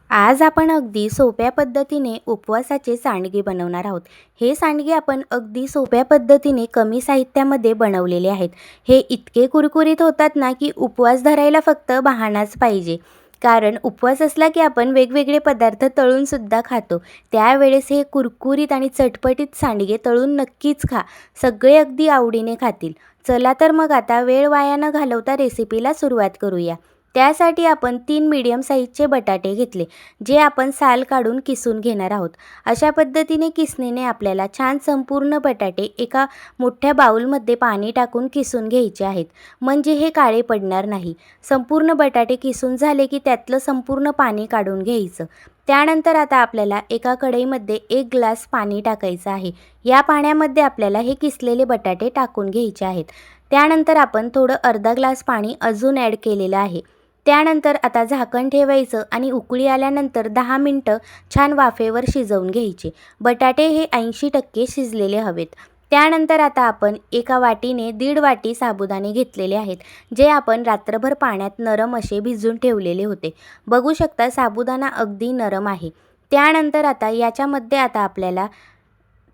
आज आपण अगदी सोप्या पद्धतीने उपवासाचे सांडगे बनवणार आहोत. हे सांडगे आपण अगदी सोप्या पद्धतीने कमी साहित्यामध्ये बनवलेले आहेत. हे इतके कुरकुरीत होतात ना की उपवास धरायला फक्त बहाणाच पाहिजे. कारण उपवास असला की आपण वेगवेगळे पदार्थ तळूनसुद्धा खातो. त्यावेळेस हे कुरकुरीत आणि चटपटीत सांडगे तळून नक्कीच खा. सगळे अगदी आवडीने खातील. चला तर मग आता वेळ वाया न घालवता रेसिपीला सुरुवात करूया. त्यासाठी आपण 3 मीडियम साईजचे बटाटे घेतले, जे आपण साल काढून किसून घेणार आहोत. अशा पद्धतीने किसणीने आपल्याला छान संपूर्ण बटाटे एका मोठ्या बाउलमध्ये पाणी टाकून किसून घ्यायचे आहेत, म्हणजे हे काळे पडणार नाही. संपूर्ण बटाटे किसून झाले की त्यातलं संपूर्ण पाणी काढून घ्यायचं. त्यानंतर आता आपल्याला एका कढईमध्ये 1 ग्लास पाणी टाकायचं आहे. या पाण्यामध्ये आपल्याला हे किसलेले बटाटे टाकून घ्यायचे आहेत. त्यानंतर आपण थोडं अर्धा ग्लास पाणी अजून ॲड केलेलं आहे. त्यानंतर आता झाकण ठेवायचं आणि उकळी आल्यानंतर 10 मिनटं छान वाफेवर शिजवून घ्यायचे. बटाटे हे 80% शिजलेले हवेत. त्यानंतर आता आपण एका वाटीने 1.5 वाटी साबुदाणे घेतलेले आहेत, जे आपण रात्रभर पाण्यात नरम असे भिजवून ठेवलेले होते. बघू शकता साबुदाणा अगदी नरम आहे. त्यानंतर आता याच्यामध्ये आता आपल्याला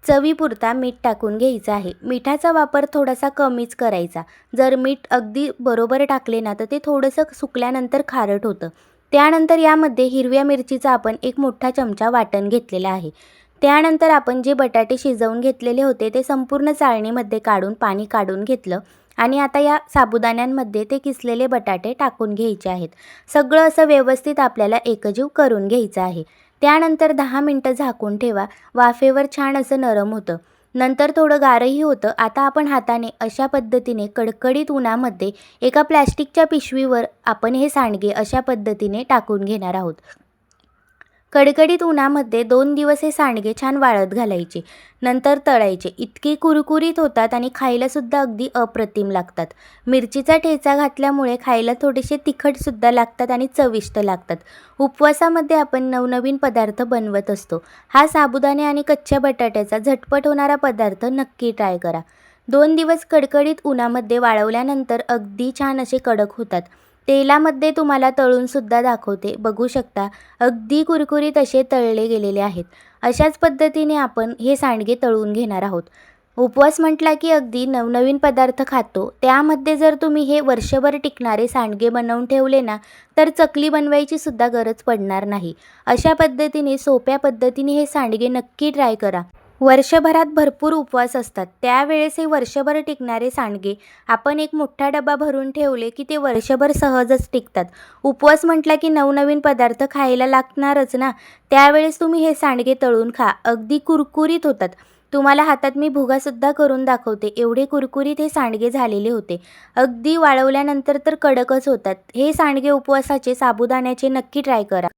चवीपुरता मीठ टाकून घ्यायचं आहे. मिठाचा वापर थोडासा कमीच करायचा. जर मीठ अगदी बरोबर टाकले ना तर ते थोडंसं सुकल्यानंतर खारट होतं. त्यानंतर यामध्ये हिरव्या मिरचीचा आपण 1 मोठा चमचा वाटण घेतलेला आहे. त्यानंतर आपण जे बटाटे शिजवून घेतलेले होते ते संपूर्ण चाळणीमध्ये काढून पाणी काढून घेतलं आणि आता या साबुदाण्यांमध्ये ते किसलेले बटाटे टाकून घ्यायचे आहेत. सगळं असं व्यवस्थित आपल्याला एकजीव करून घ्यायचं आहे. त्यानंतर 10 मिनटं झाकून ठेवा. वाफेवर छान असं नरम होतं. नंतर थोडं गारही होतं. आता आपण हाताने अशा पद्धतीने कडकडीत उन्हामध्ये एका प्लॅस्टिकच्या पिशवीवर आपण हे सांडगे अशा पद्धतीने टाकून घेणार आहोत. कडकडीत उन्हामध्ये 2 दिवस हे सांडगे छान वाळत घालायचे. नंतर तळायचे. इतके कुरकुरीत होतात आणि खायलासुद्धा अगदी अप्रतिम लागतात. मिरचीचा ठेचा घातल्यामुळे खायला थोडेसे तिखटसुद्धा लागतात आणि चविष्ट लागतात. उपवासामध्ये आपण नवनवीन पदार्थ बनवत असतो. हा साबुदाणे आणि कच्च्या बटाट्याचा झटपट होणारा पदार्थ नक्की ट्राय करा. 2 दिवस कडकडीत उन्हामध्ये वाळवल्यानंतर अगदी छान असे कडक होतात. तेलामध्ये तुम्हाला तळूनसुद्धा दाखवते. बघू शकता अगदी कुरकुरीत असे तळले गेलेले आहेत. अशाच पद्धतीने आपण हे सांडगे तळून घेणार आहोत. उपवास म्हटला की अगदी नवनवीन पदार्थ खातो. त्यामध्ये जर तुम्ही हे वर्षभर टिकणारे सांडगे बनवून ठेवले ना तर चकली बनवायची सुद्धा गरज पडणार नाही. अशा पद्धतीने सोप्या पद्धतीने हे सांडगे नक्की ट्राय करा. वर्षभरात भरपूर उपवास असतात. त्यावेळेस हे वर्षभर टिकणारे सांडगे आपण एक मोठा डबा भरून ठेवले की ते वर्षभर सहजच टिकतात. उपवास म्हटला की नवनवीन पदार्थ खायला लागणारच ना. त्यावेळेस तुम्ही हे सांडगे तळून खा. अगदी कुरकुरीत होतात. तुम्हाला हातात मी भुगासुद्धा करून दाखवते. एवढे कुरकुरीत हे सांडगे झालेले होते. अगदी वाळवल्यानंतर तर कडकच होतात. हे सांडगे उपवासाचे साबुदाण्याचे नक्की ट्राय करा.